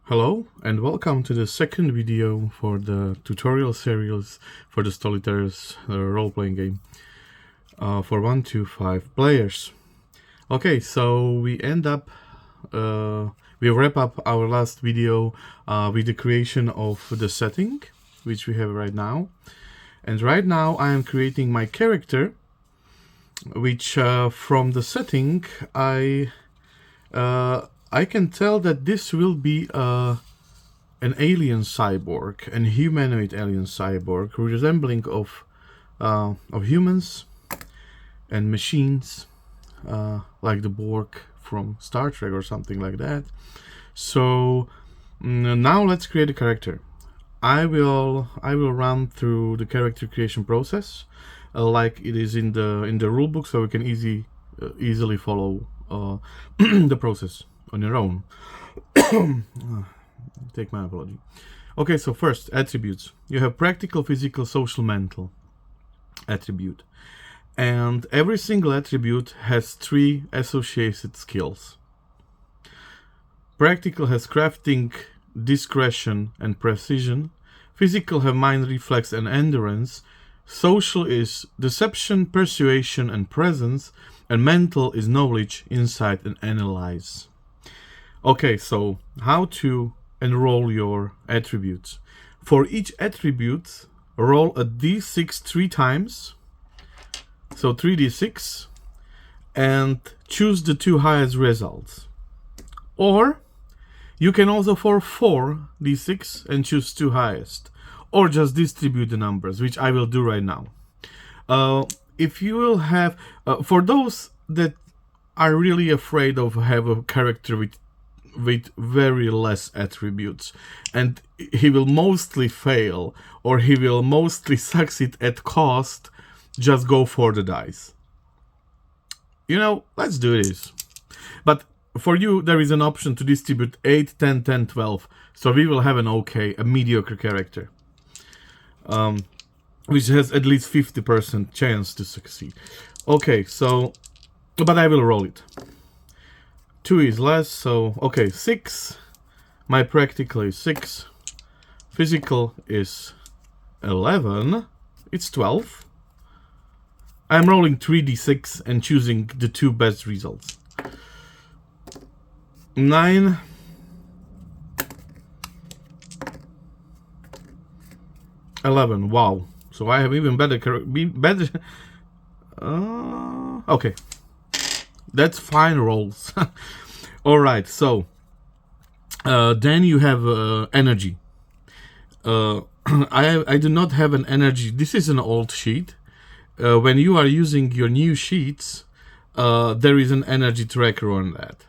Hello and welcome to the second video for the tutorial series for the Storytellers role-playing game for 1 to 5 players. Okay, so we wrap up our last video with the creation of the setting, which we have right now. And right now I am creating my character, which from the setting I can tell that this will be an alien cyborg, an humanoid alien cyborg, resembling of humans and machines, like the Borg from Star Trek or something like that. So now let's create a character. I will run through the character creation process, like it is in the rulebook, so we can easily follow the process on your own. Take my apology. Okay, so first, attributes. You have practical, physical, social, mental attribute. And every single attribute has 3 associated skills. Practical has crafting, discretion, and precision. Physical have mind, reflex, and endurance. Social is deception, persuasion, and presence. And mental is knowledge, insight, and analyze. Okay, so how to enroll your attributes. For each attribute, roll a d6 3 times, so 3d6, and choose the 2 highest results. Or you can also for 4d6 and choose 2 highest, or just distribute the numbers, which I will do right now. If you will have, for those that are really afraid of have a character with very less attributes, and he will mostly fail or he will mostly succeed at cost, just go for the dice. You know, let's do this. But for you, there is an option to distribute 8, 10, 10, 12. So we will have a mediocre character, which has at least 50% chance to succeed. Okay, so, but I will roll it. 2 is less, so okay, 6. My practical is 6. Physical is 11. It's 12. I'm rolling 3d6 and choosing the 2 best results. 9. 11. Wow. So I have even better. Okay. That's fine rolls. Alright, so then you have energy. I do not have an energy. This is an old sheet. When you are using your new sheets, there is an energy tracker on that.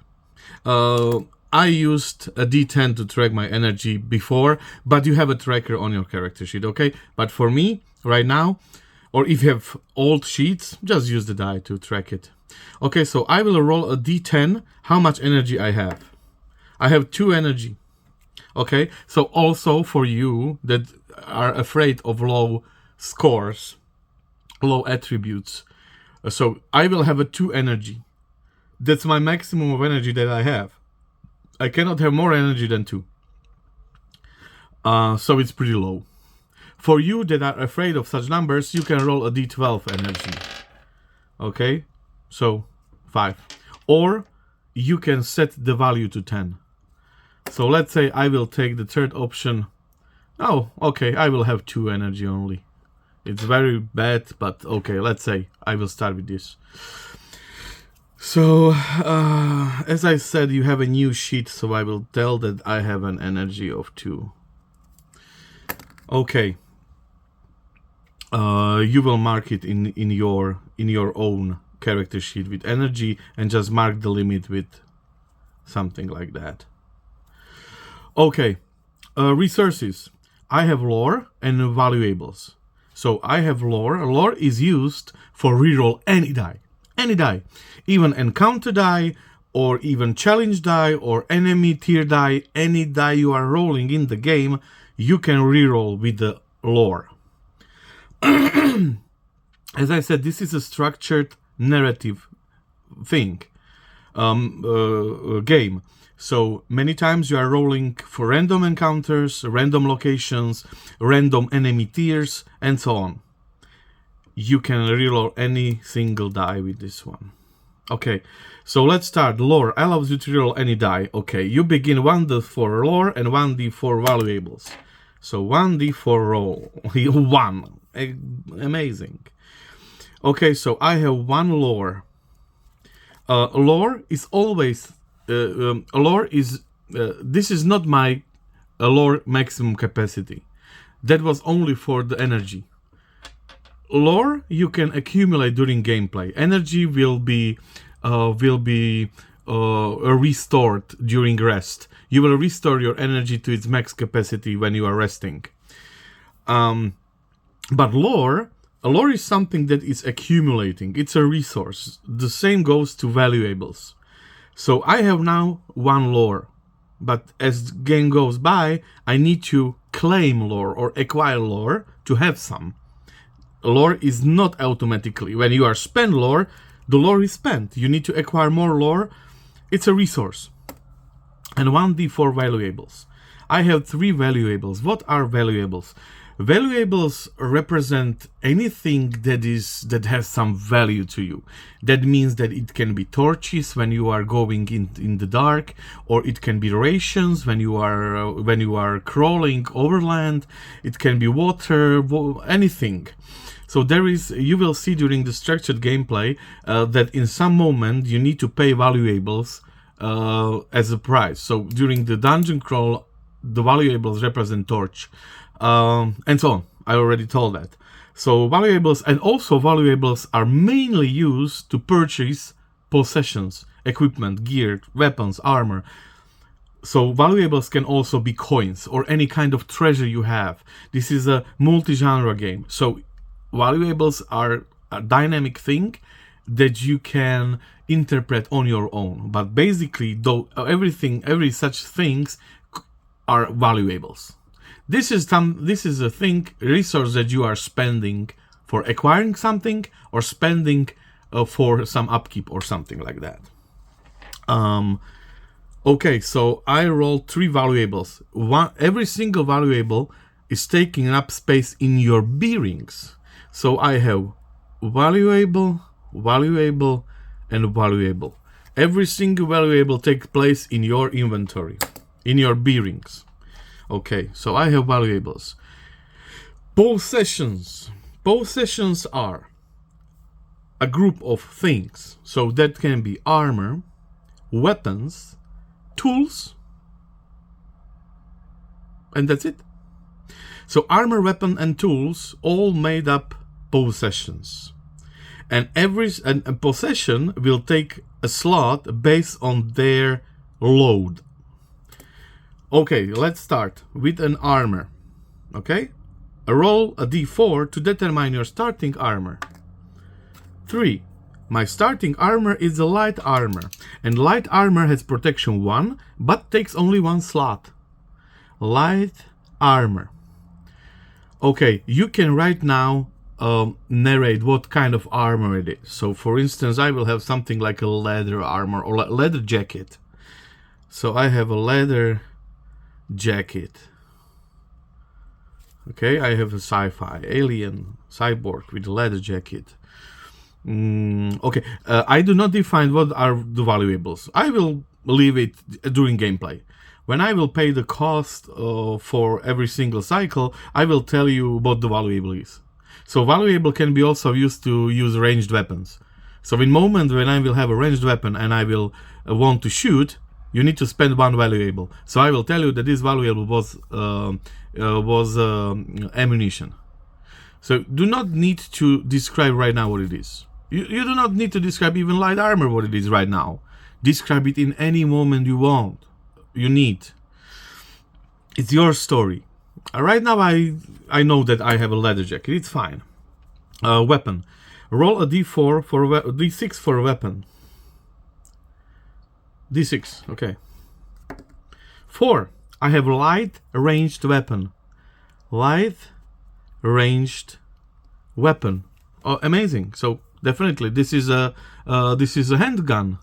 I used a D10 to track my energy before, but you have a tracker on your character sheet, okay? But for me, right now, or if you have old sheets, just use the die to track it. Okay, so I will roll a d10, how much energy I have. I have 2 energy. Okay, so also for you that are afraid of low scores, low attributes, so I will have a 2 energy. That's my maximum of energy that I have. I cannot have more energy than 2. So it's pretty low. For you that are afraid of such numbers, you can roll a d12 energy. Okay? So 5. Or you can set the value to 10. So let's say I will take the third option. Oh, okay, I will have 2 energy only. It's very bad, but okay, let's say I will start with this. So, as I said, you have a new sheet, so I will tell that I have an energy of 2. Okay. You will mark it in your own character sheet with energy and just mark the limit with something like that. Okay, resources. I have lore and valuables. So I have lore. Lore is used for reroll any die, even encounter die, or even challenge die, or enemy tier die. Any die you are rolling in the game, you can reroll with the lore. As I said, this is a structured narrative thing, game. So many times you are rolling for random encounters, random locations, random enemy tiers, and so on. You can reroll any single die with this one. Okay, so let's start. Lore allows you to reroll any die. Okay, you begin 1d4 lore and 1d4 valuables. So 1d4 roll. 1. Amazing. Okay, so I have 1 lore. Lore is always... lore is... this is not my lore maximum capacity. That was only for the energy. Lore you can accumulate during gameplay. Energy will be restored during rest. You will restore your energy to its max capacity when you are resting. But lore is something that is accumulating. It's a resource. The same goes to valuables. So I have now 1 lore, but as the game goes by, I need to claim lore or acquire lore to have some. Lore is not automatically. When you are spent lore, the lore is spent. You need to acquire more lore. It's a resource. And 1d4 valuables. I have 3 valuables. What are valuables? Valuables represent anything that has some value to you. That means that it can be torches when you are going in the dark, or it can be rations when you are crawling overland. It can be water, anything. So you will see during the structured gameplay that in some moment you need to pay valuables as a price. So during the dungeon crawl, the valuables represent torch, and so on. I already told that. So valuables are mainly used to purchase possessions, equipment, gear, weapons, armor. So valuables can also be coins or any kind of treasure you have. This is a multi-genre game. So valuables are a dynamic thing that you can interpret on your own. But basically, though, every such things are valuables. This is a resource that you are spending for acquiring something or spending for some upkeep or something like that. Okay, so I rolled 3 valuables. Every single valuable is taking up space in your bearings. So I have valuable, and valuable. Every single valuable takes place in your inventory, in your bearings. Okay, so I have valuables. Possessions. Possessions are a group of things. So that can be armor, weapons, tools, and that's it. So armor, weapon, and tools all made up possessions. And a possession will take a slot based on their load. Okay, let's start with an armor. Okay? Roll a d4 to determine your starting armor. 3. My starting armor is a light armor. And light armor has protection 1, but takes only 1 slot. Light armor. Okay, you can right now narrate what kind of armor it is. So for instance, I will have something like a leather armor or leather jacket. So I have a leather jacket. Okay, I have a sci-fi alien cyborg with a leather jacket. Okay, I do not define what are the valuables. I will leave it during gameplay. When I will pay the cost for every single cycle, I will tell you what the valuable is. So valuable can be also used to use ranged weapons. So in moment when I will have a ranged weapon and I will want to shoot, you need to spend 1 valuable. So I will tell you that this valuable was ammunition. So do not need to describe right now what it is. You do not need to describe even light armor what it is right now. Describe it in any moment you want. You need. It's your story. Right now I know that I have a leather jacket. It's fine. Weapon. Roll a d4 for d6 for a weapon. d6. Okay. 4. I have light ranged weapon. Light ranged weapon. Oh, amazing. So definitely this is a handgun.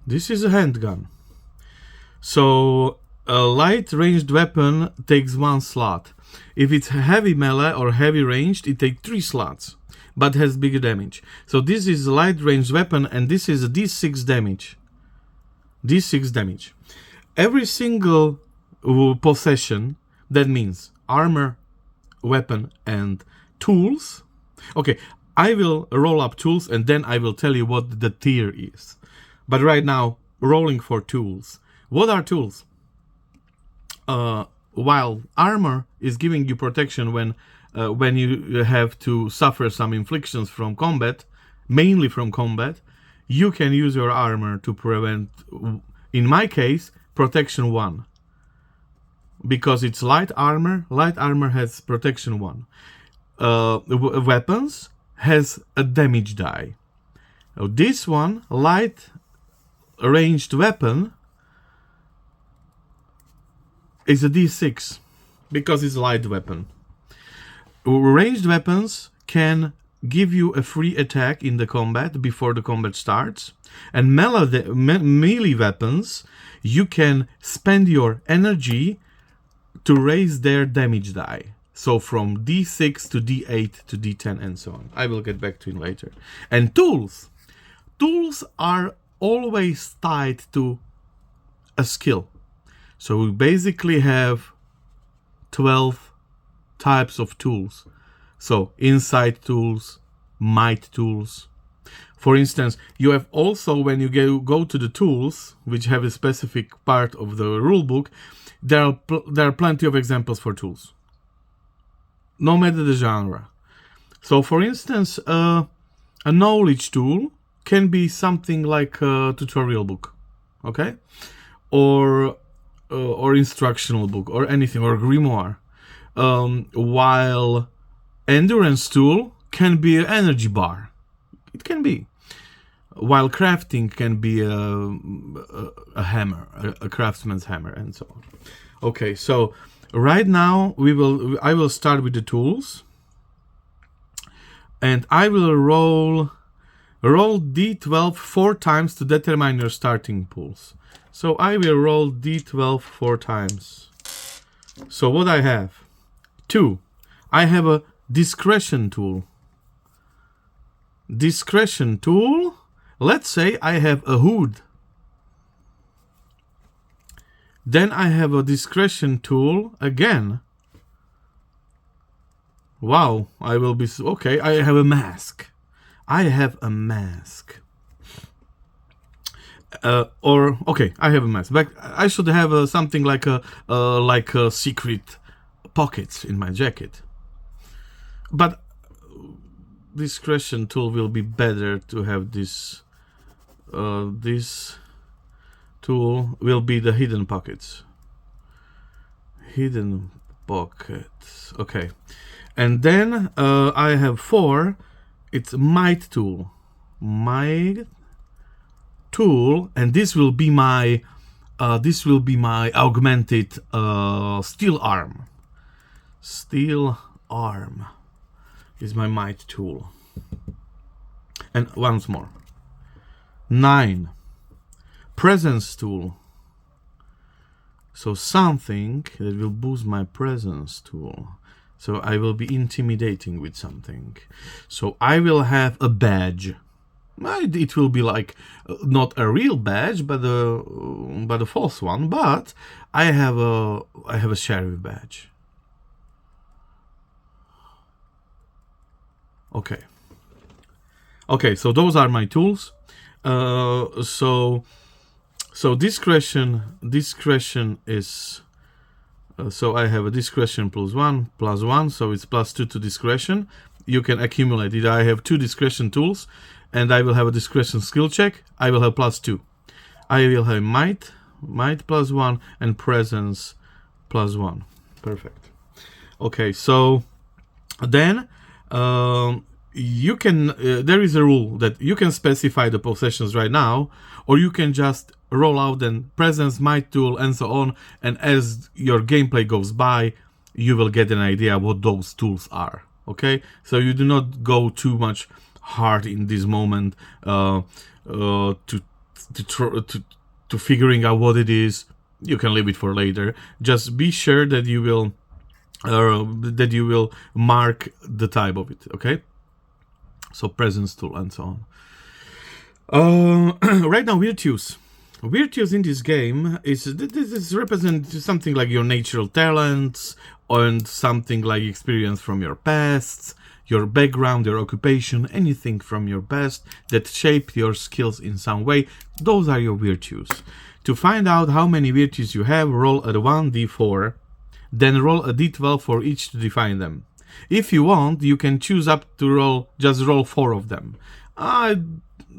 This is a handgun. So a light ranged weapon takes 1 slot. If it's heavy melee or heavy ranged, it takes 3 slots, but has bigger damage. So this is a light ranged weapon, and this is a D6 damage. D6 damage. Every single possession, that means armor, weapon, and tools. Okay, I will roll up tools and then I will tell you what the tier is. But right now, rolling for tools. What are tools? While armor is giving you protection when you have to suffer some inflictions from combat, mainly from combat, you can use your armor to prevent, in my case, protection 1. Because it's light armor has protection 1. Weapons has a damage die. Now this one, light ranged weapon, is a D6 because it's a light weapon. Ranged weapons can give you a free attack in the combat before the combat starts, and melee weapons, you can spend your energy to raise their damage die. So from D6 to D8 to D10 and so on. I will get back to it later. And tools. Tools are always tied to a skill. So we basically have 12 types of tools. So insight tools, might tools. For instance, you have also, when you go to the tools, which have a specific part of the rulebook, there are plenty of examples for tools, no matter the genre. So, for instance, a knowledge tool can be something like a tutorial book, okay, or instructional book, or anything, or grimoire. While endurance tool can be an energy bar, it can be. While crafting can be a hammer, a craftsman's hammer, and so on. Okay, so right now I will start with the tools, and I will roll D12 4 times to determine your starting pools. So I will roll D12 4 times. So what I have? 2. I have a discretion tool. Discretion tool. Let's say I have a hood. Then I have a discretion tool again. Wow, I will be... Okay, I have a mask. I have a mask. Okay, I have a mask. But I should have something like a secret pockets in my jacket. But discretion tool will be better to have this. This tool will be the hidden pockets. Hidden pockets. Okay. And then I have 4. It's might tool. Might tool, and this will be my augmented steel arm. Steel arm is my might tool. And once more. 9. Presence tool. So something that will boost my presence tool. So I will be intimidating with something. So I will have a badge. It will be like not a real badge, but a false one. But I have a sheriff badge. Okay. So those are my tools. So discretion is. So I have a discretion +1, so it's +2 to discretion. You can accumulate it. I have 2 discretion tools, and I will have a discretion skill check. I will have +2. I will have might +1, and presence +1. Perfect. Okay, so then you can. There is a rule that you can specify the possessions right now, or you can just roll out and presence, might tool, and so on, and as your gameplay goes by, you will get an idea what those tools are. Okay, so you do not go too much hard in this moment to to figuring out what it is, you can leave it for later. Just be sure that you will mark the type of it. Okay. So presence tool and so on. Right now, virtues. Virtues in this game this represent something like your natural talents and something like experience from your past, your background, your occupation, anything from your past that shaped your skills in some way. Those are your virtues. To find out how many virtues you have, roll a 1d4, then roll a d12 for each to define them. If you want, you can choose up to just roll 4 of them. I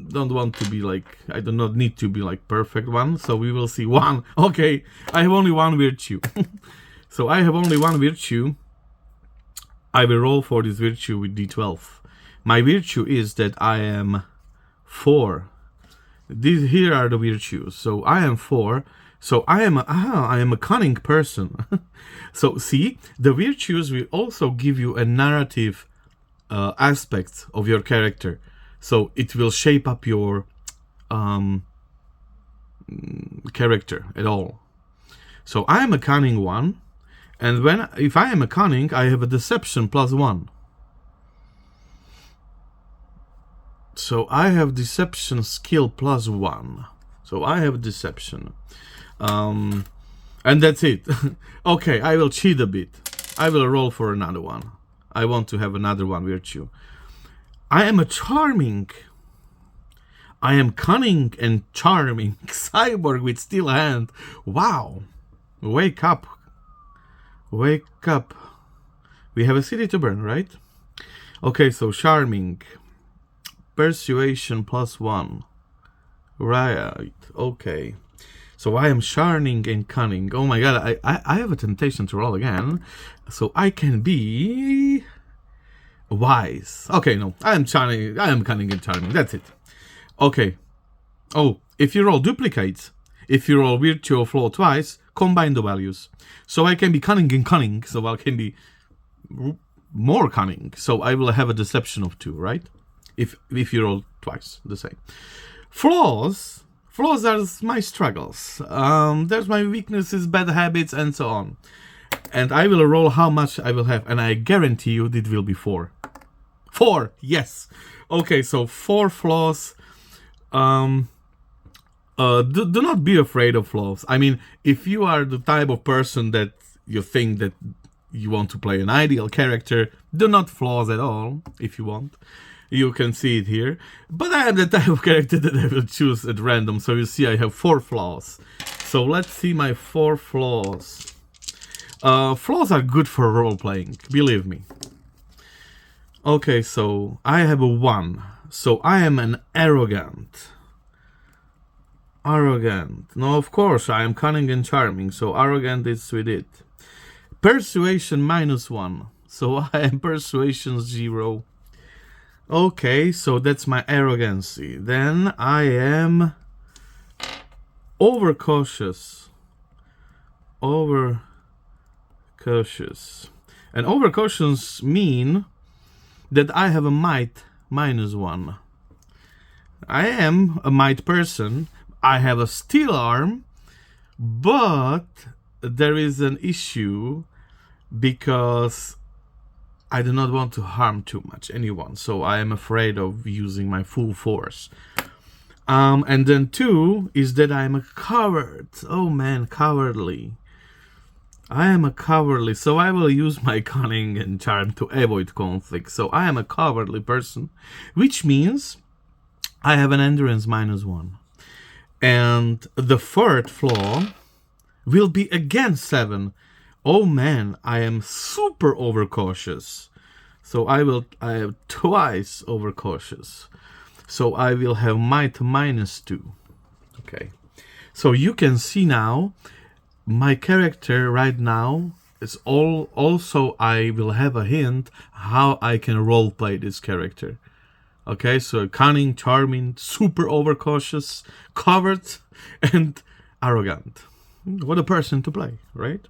don't want to be like, I do not need to be like perfect one, so we will see 1. Okay, I have only 1 virtue. So I have only 1 virtue. I will roll for this virtue with d12. My virtue is that I am 4. Here are the virtues. So I am 4. So I am a cunning person. So see, the virtues will also give you a narrative aspect of your character. So it will shape up your character at all. So I am a cunning one, and if I am a cunning, I have a deception +1. So I have deception skill +1. So I have deception. And that's it. Okay, I will cheat a bit. I will roll for another one. I want to have another one virtue. I am a charming. I am cunning and charming. Cyborg with steel hand. Wow. Wake up. Wake up. We have a city to burn, right? Okay, so charming. Persuasion +1. Right. Okay. So I am charming and cunning. Oh my god, I have a temptation to roll again. So I can be wise. Okay, no. I am charming. I am cunning and charming. That's it. Okay. Oh, if you roll duplicates, if you roll virtue or flaw twice, combine the values. So I can be cunning and cunning. So I can be more cunning. So I will have a deception of 2, right? If you roll twice, the same. Flaws are my struggles. There's my weaknesses, bad habits, and so on. And I will roll how much I will have, and I guarantee you it will be 4. 4, yes. Okay, so 4 flaws. Do not be afraid of flaws. I mean, if you are the type of person that you think that you want to play an ideal character, do not flaws at all, if you want. You can see it here. But I am the type of character that I will choose at random. So you see I have 4 flaws. So let's see my 4 flaws. Flaws are good for role-playing, believe me. Okay, so I have a 1. So I am an arrogant. Arrogant. No, of course, I am cunning and charming. So arrogant is with it. Persuasion -1. So I am persuasion 0. Okay, so that's my arrogancy. Then I am overcautious. Overcautious. And overcautious mean that I have a might -1. I am a might person. I have a steel arm, but there is an issue because I do not want to harm too much anyone, so I am afraid of using my full force. And then 2 is that I am a coward. Oh man, cowardly. I am a cowardly, so I will use my cunning and charm to avoid conflict. So I am a cowardly person, which means I have an endurance -1. And the 3rd flaw will be again 7. Oh man, I am super overcautious. So I have twice overcautious. So I will have might -2. Okay. So you can see now my character right now is also I will have a hint how I can roleplay this character. Okay, so cunning, charming, super overcautious, coward, and arrogant. What a person to play, right?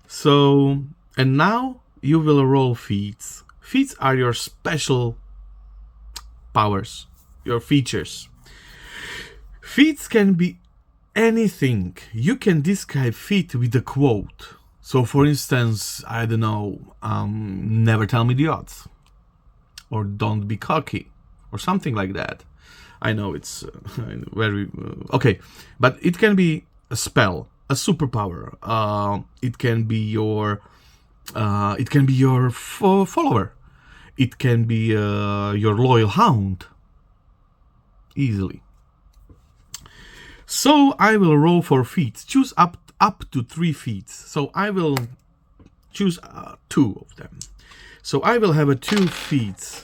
So, and now you will roll feats. Feats are your special powers, your features. Feats can be anything. You can describe feat with a quote. So, for instance, I don't know, never tell me the odds, or don't be cocky, or something like that. I know it's very okay, but it can be a spell, a superpower. It can be your follower. It can be your loyal hound. Easily. So I will roll for feats. Choose up to 3 feats. So I will choose 2 of them. So I will have a 2 feats.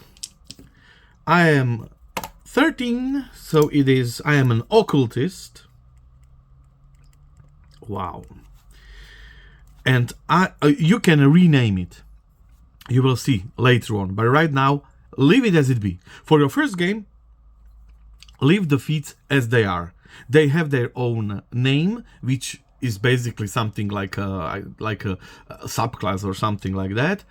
I am 13, so it is. I am an occultist. Wow. And you can rename it. You will see later on. But right now, leave it as it be. For your first game, leave the feats as they are. They have their own name, which is basically something like a subclass or something like that.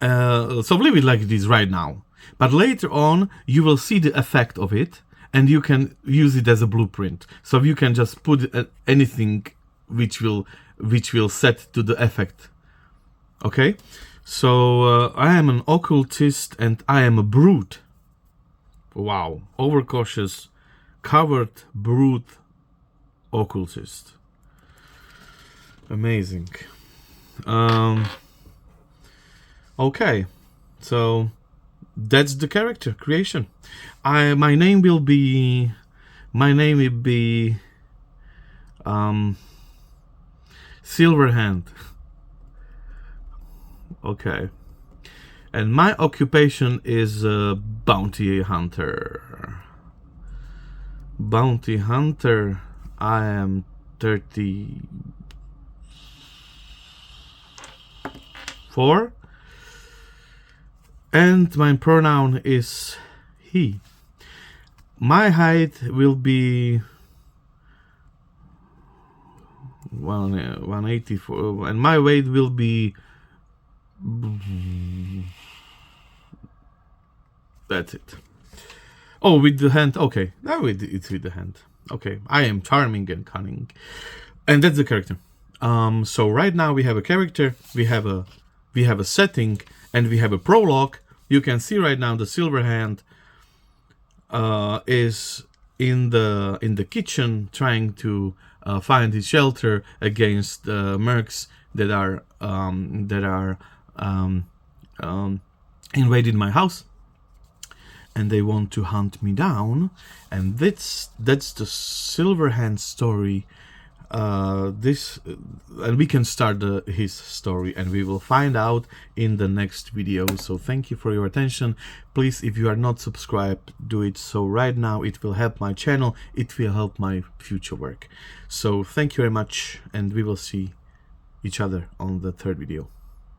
So leave it like it is right now. But later on, you will see the effect of it, and you can use it as a blueprint. So you can just put anything which will set to the effect. Okay? So I am an occultist, and I am a brute. Wow. Overcautious, coward, brute, occultist. Amazing. Okay. So that's the character creation. My name will be Silverhand. Okay. And my occupation is bounty hunter. Bounty hunter. I am 34. And my pronoun is he. My height will be 184, and my weight will be. That's it. Oh, with the hand. Okay, now it's with the hand. Okay, I am charming and cunning, and that's the character. So right now we have a character, we have a setting, and we have a prologue. You can see right now the Silverhand is in the kitchen trying to find his shelter against mercs that are invaded my house, and they want to hunt me down. And that's the Silverhand story. And we can start his story, and we will find out in the next video. So thank you for your attention. Please, if you are not subscribed, do it so right now. It will help my channel, it will help my future work. So thank you very much, and we will see each other on the third video.